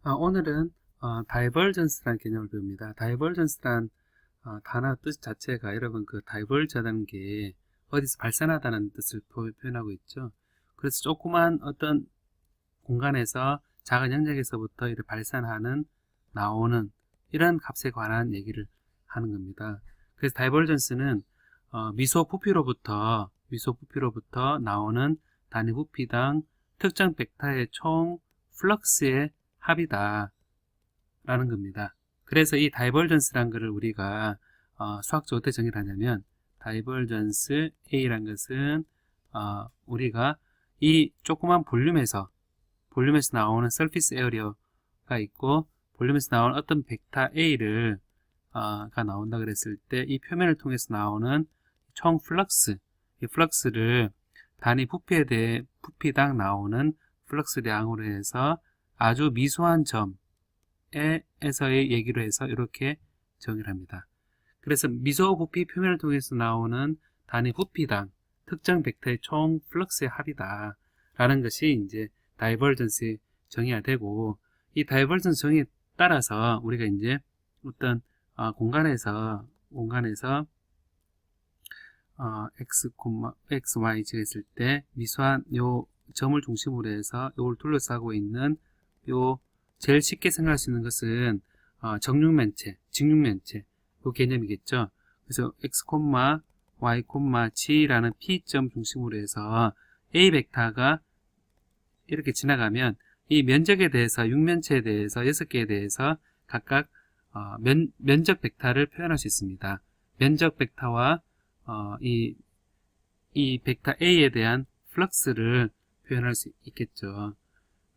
오늘은 다이버전스라는 개념을 배웁니다. 다이버전스란 단어 뜻 자체가 여러분 그 다이버즈하다는 게 어디서 발산하다는 뜻을 표현하고 있죠. 그래서 조그만 어떤 공간에서 작은 영역에서부터 이렇게 발산하는 나오는 이런 값에 관한 얘기를 하는 겁니다. 그래서 다이버전스는 미소 부피로부터 나오는 단위 부피당 특정 벡터의 총 플럭스의 합이다 라는 겁니다. 그래서 이 다이버전스란 것을 우리가 수학적으로 어떻게 정의를 하냐면 다이버전스 A란 것은 우리가 이 조그만 볼륨에서 나오는 서피스 에어리어가 있고 볼륨에서 나오는 어떤 벡터 A를 가 나온다 그랬을 때 이 표면을 통해서 나오는 총 플럭스, 이 플럭스를 단위 부피에 대해 부피당 나오는 플럭스량으로 해서 아주 미소한 점에서의 얘기로 해서 이렇게 정의를 합니다. 그래서 미소 부피 표면을 통해서 나오는 단위 부피당 특정 벡터의 총 플럭스의 합이다 라는 것이 이제 다이버전스의 정의가 되고, 이 다이버전스 정의에 따라서 우리가 이제 어떤 공간에서 x, y 지했을 때 미소한 요 점을 중심으로 해서 요걸 둘러싸고 있는 요 제일 쉽게 생각할 수 있는 것은 정육면체, 직육면체 요 개념이겠죠. 그래서 x, y, g라는 P점 중심으로 해서 A 벡터가 이렇게 지나가면 이 면적에 대해서 육면체에 대해서 6개에 대해서 각각 면적 벡터를 표현할 수 있습니다. 면적 벡터와 이 벡터 A에 대한 플럭스를 표현할 수 있겠죠.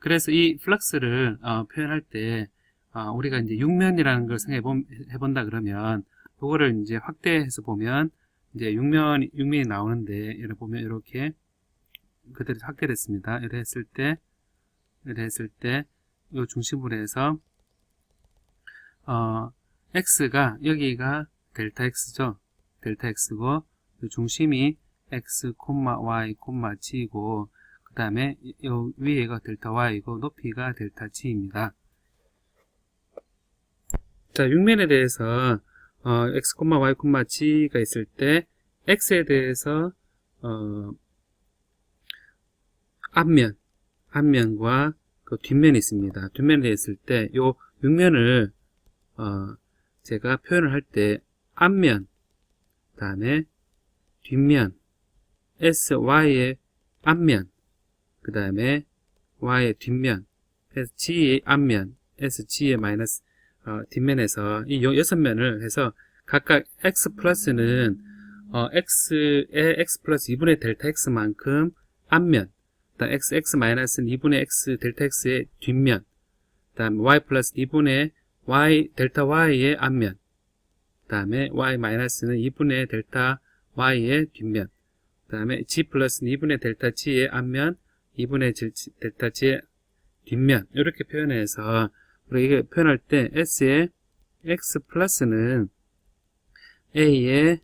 그래서 이 플럭스를 표현할 때 우리가 이제 육면이라는 걸 생각해 본다 그러면 그거를 이제 확대해서 보면 이제 육면이 나오는데, 이렇게 보면 이렇게 그대로 확대됐습니다. 이렇게 했을 때 이 중심으로 해서 x가 여기가 델타 x죠. 델타 x고 중심이 x, y, g고 그 다음에 요 위에가 델타 y고 높이가 델타 g입니다. 자, 육면에 대해서 x, y, g가 있을 때 x에 대해서 앞면과 그 뒷면이 있습니다. 뒷면에 있을 때 요 육면을 제가 표현을 할 때 앞면, 그 다음에 뒷면, SY의 앞면, 그 다음에 Y의 뒷면, SG의 앞면, SG의 마이너스 뒷면에서 이 6면을 해서 각각 X 플러스는 X의 X 플러스 2분의 델타 X만큼 앞면, x 마이너스는 2분의 x 델타 x의 뒷면, 그 다음에 y 플러스 2분의 y 델타 y의 앞면, 그 다음에 y 마이너스는 2분의 델타 y의 뒷면, 그 다음에 g 플러스는 2분의 델타 g의 앞면, 2분의 델타 g의 뒷면, 이렇게 표현해서 우리가 이게 표현할 때 s의 x 플러스는 a의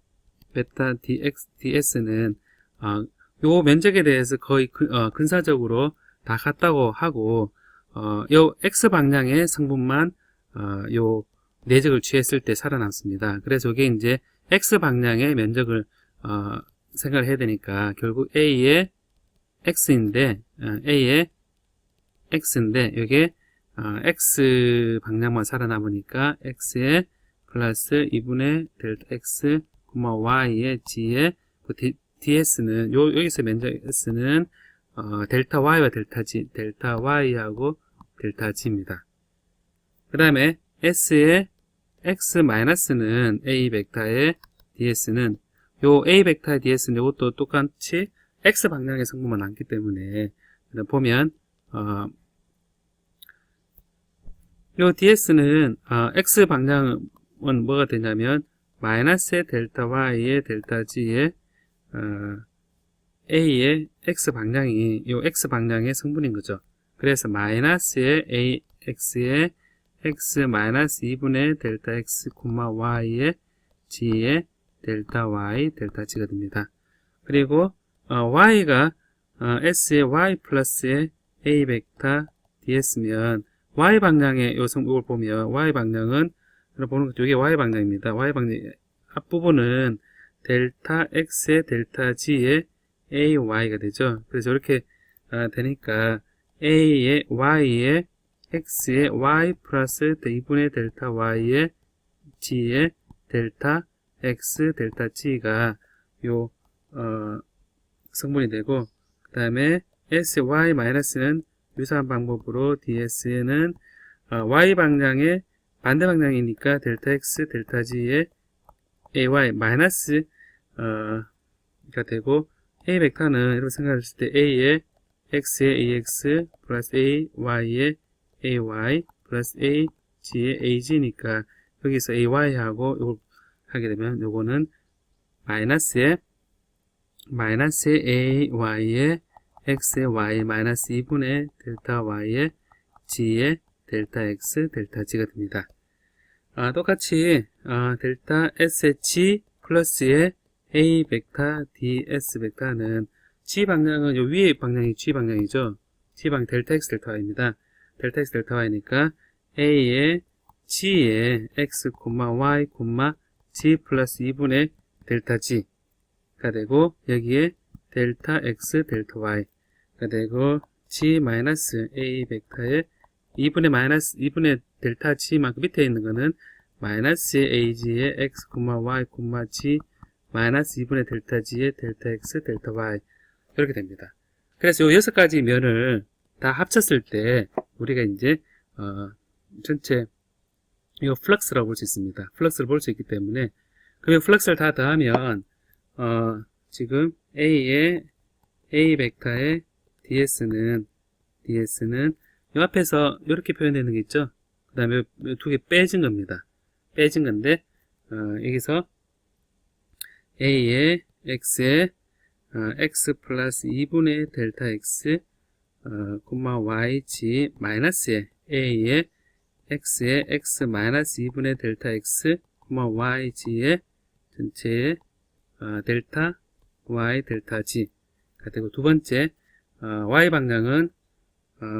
베타 ds는 요 면적에 대해서 거의 근사적으로 다 같다고 하고, 요 x방향의 성분만 요 내적을 취했을 때 살아남습니다. 그래서 이게 이제 x방향의 면적을 생각을 해야 되니까 결국 a의 x인데 이게 x방향만 살아남으니까 x의 플러스 2분의 델타 x, y의 g의 ds는 여기서 면적 s는 델타 y와 델타 g, 델타 y하고 델타 g입니다. 그 다음에 s의 x 마이너스는 a 벡터의 ds는 요 a 벡터의 ds는 이것도 똑같이 x 방향의 성분만 남기 때문에 보면 요 ds는 x 방향은 뭐가 되냐면 마이너스의 델타 y의 델타 g의 a의 x방향이 요 x방향의 성분인 거죠. 그래서 마이너스의 ax의 x 마이너스 2분의 델타 x, y의 g의 델타 y, 델타 g가 됩니다. 그리고 y가 s의 y 플러스의 a 벡터 ds면 y 방향의 이걸 보면 y 방향은 보는 것 이게 y 방향입니다. y 방향 앞부분은 델타 x의 델타 g의 ay가 되죠. 그래서 이렇게 되니까 a의 y의 x의 y 플러스 2분의 델타 y의 g의 델타 x 델타 g가 요 성분이 되고, 그 다음에 sy 마이너스는 유사한 방법으로 ds는 y 방향의 반대 방향이니까 델타 x 델타 g의 ay 마이너스 가 되고, a 벡터는 이렇게 생각했을 때 a의 x의 ax 플러스 a y의 ay 플러스 a g의 ag니까 여기서 ay하고 이걸 하게 되면 요거는 마이너스의 ay의 x의 y 마이너스 2분의 델타 y의 g의 델타 x 델타 g가 됩니다. 똑같이 델타 sh 플러스의 a 벡터 ds 벡터는 g 방향은 요 위에 방향이 g 방향이죠. g 방향 델타 x 델타 y입니다. 델타 x 델타 y니까 a의 g의 x, y, g 플러스 2분의 델타 g가 되고, 여기에 델타 x 델타 y가 되고, g 마이너스 a 벡터의 2분의 델타 g만큼 밑에 있는 거는 마이너스 ag의 x, y, g 마이너스 2분의 델타 g의 델타 x 델타 y 이렇게 됩니다. 그래서 요 6가지 면을 다 합쳤을 때 우리가 이제 전체 이 플럭스라고 볼 수 있습니다. 플럭스를 볼 수 있기 때문에, 그러면 플럭스를 다 더하면 지금 a 벡터의 ds는 이 앞에서 이렇게 표현되는 게 있죠. 그 다음에 두 개 빼진 겁니다. 빼진 건데 여기서 a의 x의 x 플러스 2분의 델타 x y g 마이너스의 a의 x의 x 마이너스 2분의 델타 x y g의 전체의 델타 y 델타 g가 되고, 두 번째 y 방향은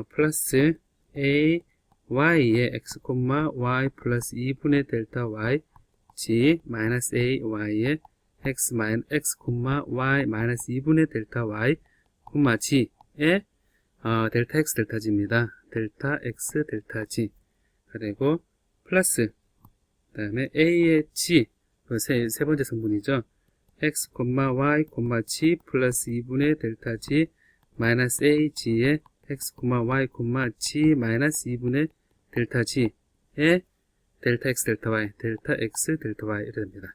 플러스 a y의 x y 플러스 2분의 델타 y g 마이너스 a y의 x y 마이너스 2분의 델타 y g의 델타 x 델타 g입니다. 델타 x 델타 g가 되고, 플러스 그 다음에 a의 g 세 번째 성분이죠. x, y, g 플러스 2분의 델타 g 마이너스 a g의 x, y, g 마이너스 2분의 델타 g의 델타 x 델타 y 델타 x 델타 y 이렇게 됩니다.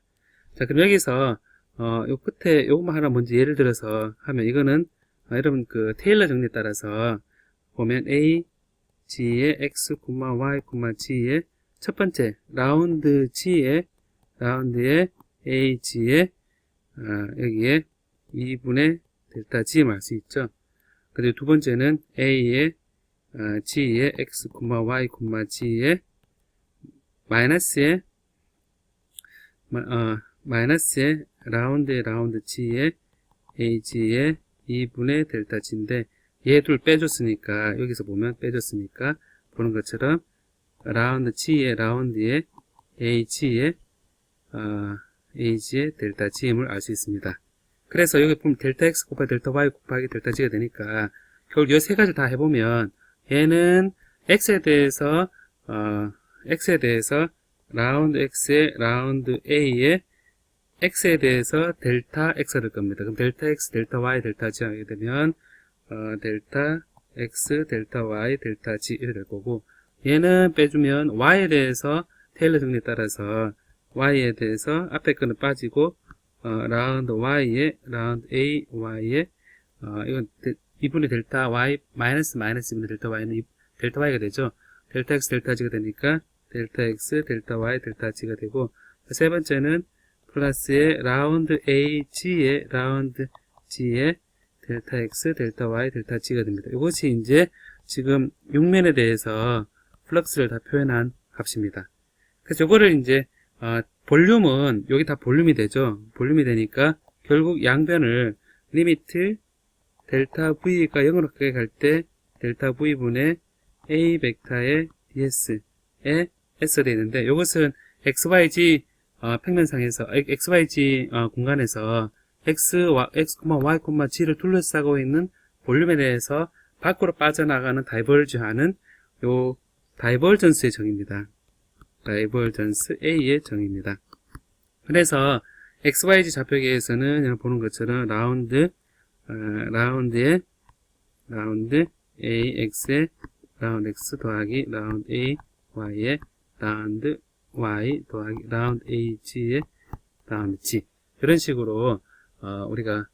자, 그럼 여기서 요 끝에 요것만 하나 먼저 예를 들어서 하면, 이거는 여러분 그 테일러 정리에 따라서 보면 a g의 x, y, g의 첫 번째 라운드의 a g의 여기에 2분의 델타 g 말 수 있죠. 그리고 두 번째는 a의 g의 x, y, g의 마이너스의 라운드 g의 ag의 2분의 델타 g인데, 얘 둘 빼줬으니까 여기서 보면 빼줬으니까 보는 것처럼 라운드의 ag의 델타 g임을 알 수 있습니다. 그래서 여기 보면 델타 x 곱하기 델타 y 곱하기 델타 g가 되니까 결국 이 세 가지 다 해보면 얘는 x에 대해서 라운드 x의 라운드 a의 x에 대해서 델타 x가 될 겁니다. 그럼 델타 x, 델타 y, 델타 g 하게 되면 델타 x, 델타 y, 델타 g 이렇게 될 거고, 얘는 빼주면 y에 대해서 테일러 정리에 따라서 y에 대해서 앞에 거는 빠지고 라운드 y의 라운드 a y의 이건 2분의 델타 y 마이너스 2분의 델타 y는 델타 y가 되죠. 델타 x 델타 g가 되니까 델타 x 델타 y 델타 g가 되고, 세 번째는 플러스의 라운드 a g의 라운드 g의 델타 x 델타 y 델타 g가 됩니다. 이것이 이제 지금 육면에 대해서 플럭스를 다 표현한 값입니다. 그래서 이거를 이제 볼륨은 여기 다 볼륨이 되죠. 볼륨이 되니까 결국 양변을 리미트 델타 v가 0으로 가게 갈 때 델타 v분의 A 벡터의 DS에 S가 되어 있는데, 이것은 XYZ 평면상에서, XYZ 공간에서 X, Y, G를 둘러싸고 있는 볼륨에 대해서 밖으로 빠져나가는 다이버지하는 요 다이버전스의 정의입니다. 다이버전스 A의 정의입니다. 그래서 XYZ 좌표계에서는 여러분 보는 것처럼 라운드 AX의 라운드 X 더하기 라운드 A Y의 라운드 Y 더하기 라운드 AG의 라운드 G, 이런 식으로 우리가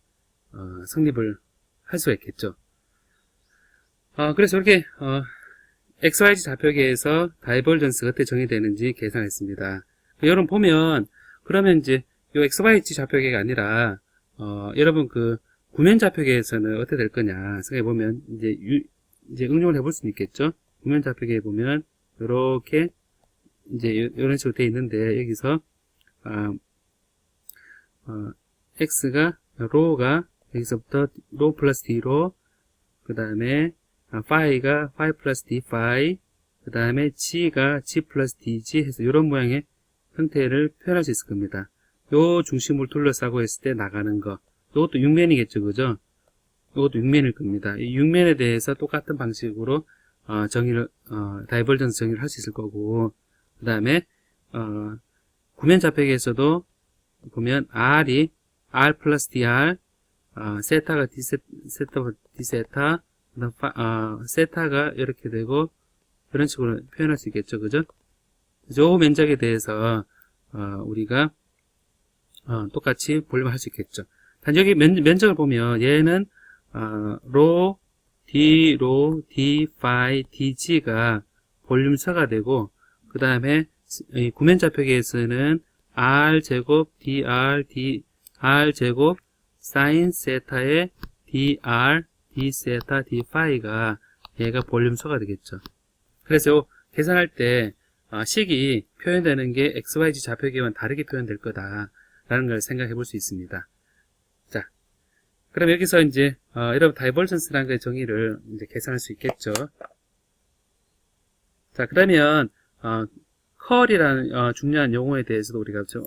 성립을 할 수가 있겠죠. 그래서 이렇게 XYZ 좌표계에서 다이버전스가 어떻게 정의되는지 계산했습니다. 여러분 보면, 그러면 이제 이 XYZ 좌표계가 아니라 여러분 그 구면 좌표계에서는 어떻게 될 거냐 생각해 보면, 이제 응용을 해볼 수 있겠죠. 구면 좌표계에 보면 이렇게 이제 이런 식으로 되어 있는데, 여기서 X가 로가 여기서부터 로 플러스 D로, 그 다음에 파이가 파이 플러스 D 파이, 그 다음에 G가 G 플러스 DG 해서 이런 모양의 형태를 표현할 수 있을 겁니다. 요 중심을 둘러싸고 했을 때 나가는 거, 요것도 육면이겠죠, 그죠? 요것도 육면일 겁니다. 이 육면에 대해서 똑같은 방식으로 다이버전스 정의를 할 수 있을 거고, 그 다음에 구면 좌표계에서도 보면 R이 R 플러스 DR, 세타가 D세타, 세타가 이렇게 되고, 이런 식으로 표현할 수 있겠죠, 그죠? 요 면적에 대해서 우리가 똑같이 볼륨을 할 수 있겠죠. 단 여기 면적을 보면 얘는 로, D, 파이, DG가 볼륨서가 되고, 그 다음에 구면 좌표계에서는 R 제곱, DR, R 제곱, 사인 세타의 DR, D 세타, D 파이가 얘가 볼륨서가 되겠죠. 그래서 요 계산할 때 식이 표현되는 게 XYZ 좌표계와는 다르게 표현될 거다라는 걸 생각해 볼 수 있습니다. 자, 그럼 여기서 이제 여러분 다이버전스라는 그 정의를 이제 계산할 수 있겠죠. 자, 그러면 컬이라는 중요한 용어에 대해서도 우리가 좀